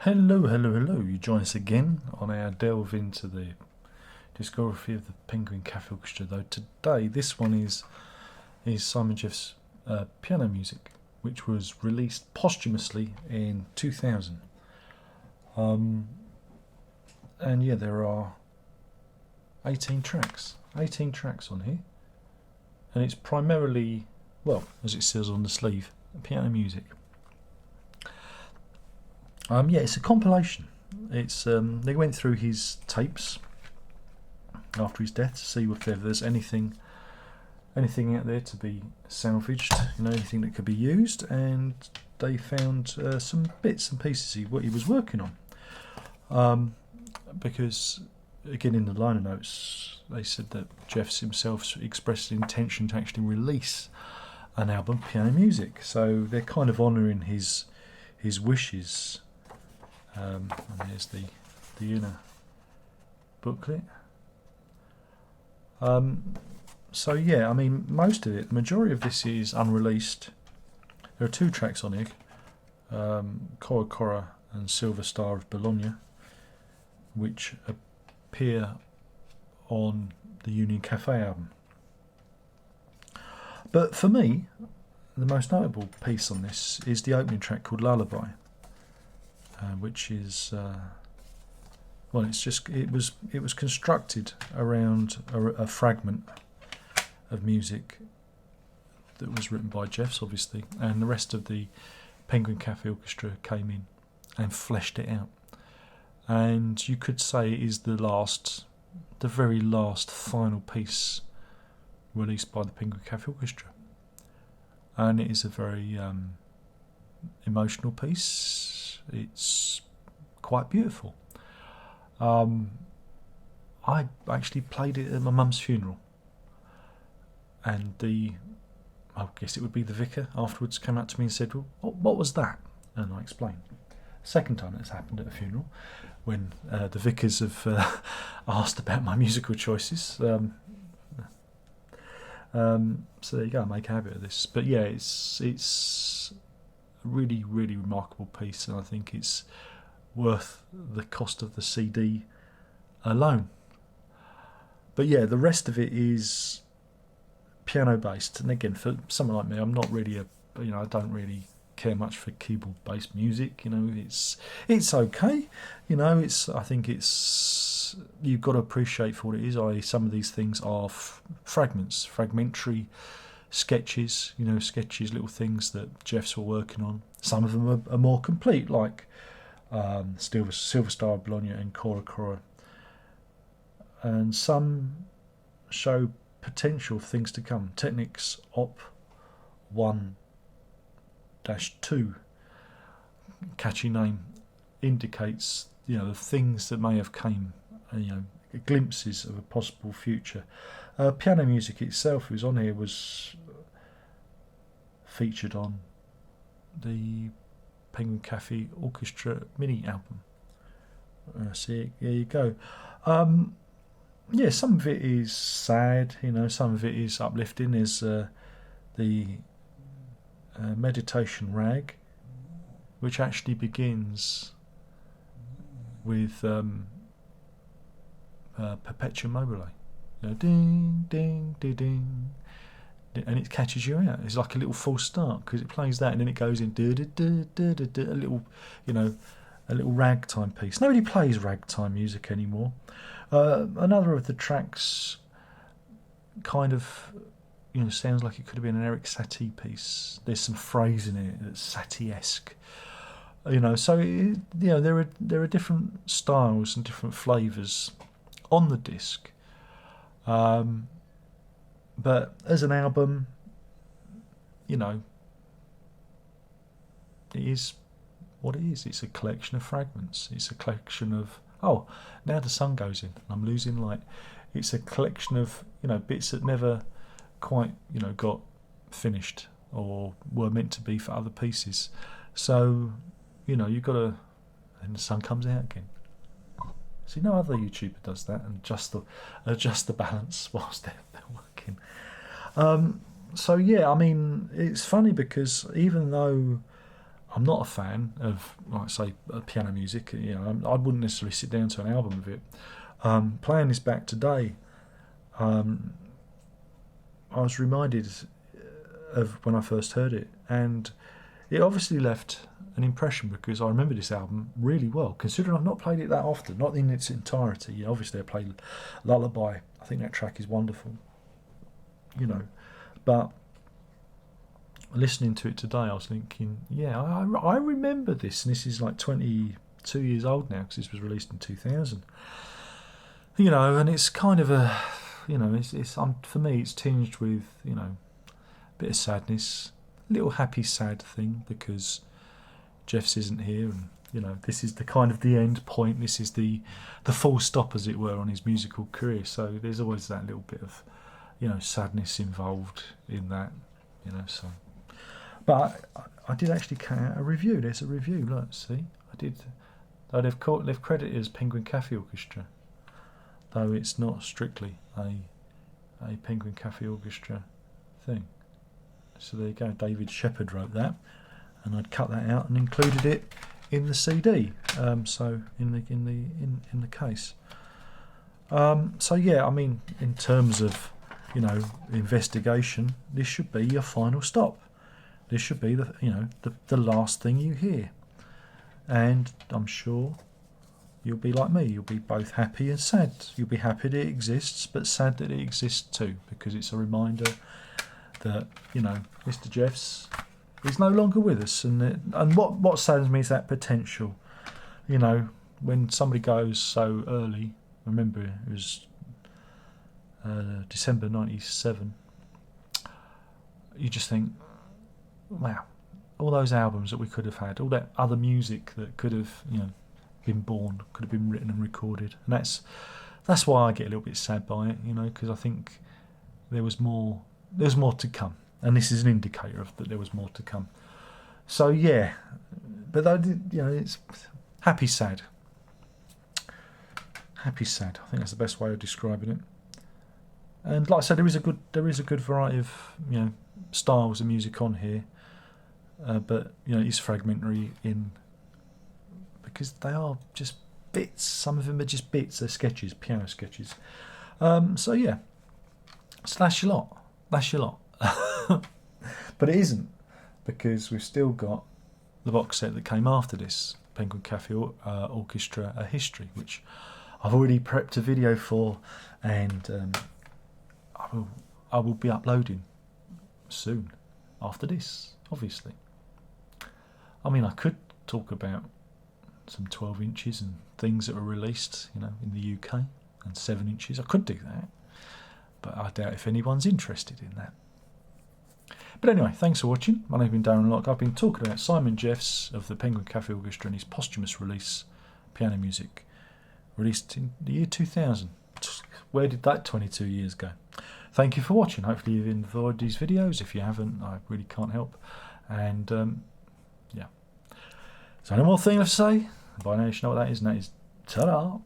Hello, hello, hello. You join us again on our delve into the discography of the Penguin Cafe Orchestra. Though today, this one is Simon Jeff's piano music, which was released posthumously in 2000. And yeah, there are 18 tracks on here, and it's primarily, well, as it says on the sleeve, piano music. Yeah, it's a compilation. It's they went through his tapes after his death to see if there's anything out there to be salvaged, anything that could be used, and they found some bits and pieces of what he was working on. Because again, in the liner notes, they said that Jeffs himself expressed an intention to actually release an album, piano music. So they're kind of honouring his wishes. And there's the inner booklet. So yeah, I mean, most of it, the majority of this is unreleased. There are 2 tracks on here, Cora Cora and Silver Star of Bologna, which appear on the Union Cafe album. But for me, the most notable piece on this is the opening track called Lullaby. Which is it was constructed around a fragment of music that was written by Jeffs, obviously, and the rest of the Penguin Cafe Orchestra came in and fleshed it out. And you could say it is the very last final piece released by the Penguin Cafe Orchestra, and it is a very emotional piece. It's quite beautiful. I actually played it at my mum's funeral, and I guess it would be the vicar afterwards came up to me and said, "Well, what was that?" And I explained. Second time it's happened at a funeral, when the vicars have asked about my musical choices. So there you go. I make a habit of this. But yeah, it's really, really remarkable piece, and I think it's worth the cost of the CD alone. But yeah, the rest of it is piano based, and again, for someone like me, I'm not really I don't really care much for keyboard based music. It's okay. I think it's, you've got to appreciate for what it is. Some of these things are fragmentary sketches, little things that Jeffs were working on. Some of them are more complete, like Silver Star of Bologna and Cora Cora, and some show potential things to come. Technics Op 1-2, catchy name, indicates the things that may have came, glimpses of a possible future. Piano music itself, who's on here, was featured on the Penguin Cafe Orchestra mini album. See, there you go. Yeah, some of it is sad, some of it is uplifting. There's the meditation rag, which actually begins with Perpetuum mobile. Ding, ding, ding, ding, and it catches you out. It's like a little false start, because it plays that and then it goes in a little, a little ragtime piece. Nobody plays ragtime music anymore. Another of the tracks kind of sounds like it could have been an Eric Satie piece. There's some phrase in it that's Satie-esque. So there are different styles and different flavours on the disc. But as an album, it is what it is. It's a collection of fragments. It's a collection of, now the sun goes in, I'm losing light. It's a collection of, bits that never quite, got finished or were meant to be for other pieces. So, you've got to, and the sun comes out again. See, no other YouTuber does that and adjust the balance whilst they're working. So yeah, I mean, it's funny because even though I'm not a fan of, like say, piano music. You know, I wouldn't necessarily sit down to an album of it. Playing this back today, I was reminded of when I first heard it, and it obviously left an impression because I remember this album really well, considering I've not played it that often, not in its entirety. You know, obviously I played Lullaby. I think that track is wonderful, you know, but listening to it today I was thinking, yeah, I remember this, and this is like 22 years old now because this was released in 2000, you know, and it's kind of a, you know, it's for me it's tinged with, you know, a bit of sadness, a little happy sad thing because Jeffs isn't here, and you know, this is the kind of the end point, this is the full stop as it were on his musical career, so there's always that little bit of, you know, sadness involved in that, you know. So but I did actually cut out a review. There's a review, look, see, I did. They've credited it as Penguin Cafe Orchestra, though it's not strictly a Penguin Cafe Orchestra thing. So there you go, David Shepherd wrote that, and I'd cut that out and included it in the CD. So in the case. So yeah, I mean, in terms of, you know, investigation, this should be your final stop. This should be the, you know, the last thing you hear, and I'm sure you'll be like me. You'll be both happy and sad. You'll be happy that it exists, but sad that it exists too, because it's a reminder that, you know, Mr. Jeffs is no longer with us, and what saddens me is that potential. You know, when somebody goes so early, remember it was December '97. You just think, wow, all those albums that we could have had, all that other music that could have, you know, been born, could have been written and recorded, and that's why I get a little bit sad by it, you know, because I think there's more to come, and this is an indicator of that there was more to come. So yeah, but you know, it's happy sad. Happy sad. I think that's the best way of describing it. And like I said, there is a good variety of, you know, styles of music on here, but you know, it's fragmentary in because they are just bits. Some of them are just bits. They're sketches, piano sketches. So yeah, so that's your lot. That's your lot. But it isn't, because we've still got the box set that came after this, Penguin Cafe Orchestra: A History, which I've already prepped a video for, and I will be uploading soon after this, obviously. I mean, I could talk about some 12 inches and things that were released, you know, in the UK, and 7 inches. I could do that, but I doubt if anyone's interested in that. But anyway, thanks for watching. My name's been Darren Locke. I've been talking about Simon Jeffs of the Penguin Cafe Orchestra and his posthumous release, Piano Music, released in the year 2000. Where did that 22 years go? Thank you for watching. Hopefully you've enjoyed these videos. If you haven't, I really can't help. And yeah. So no more thing left to say. By now you should know what that is, and that is ta-da!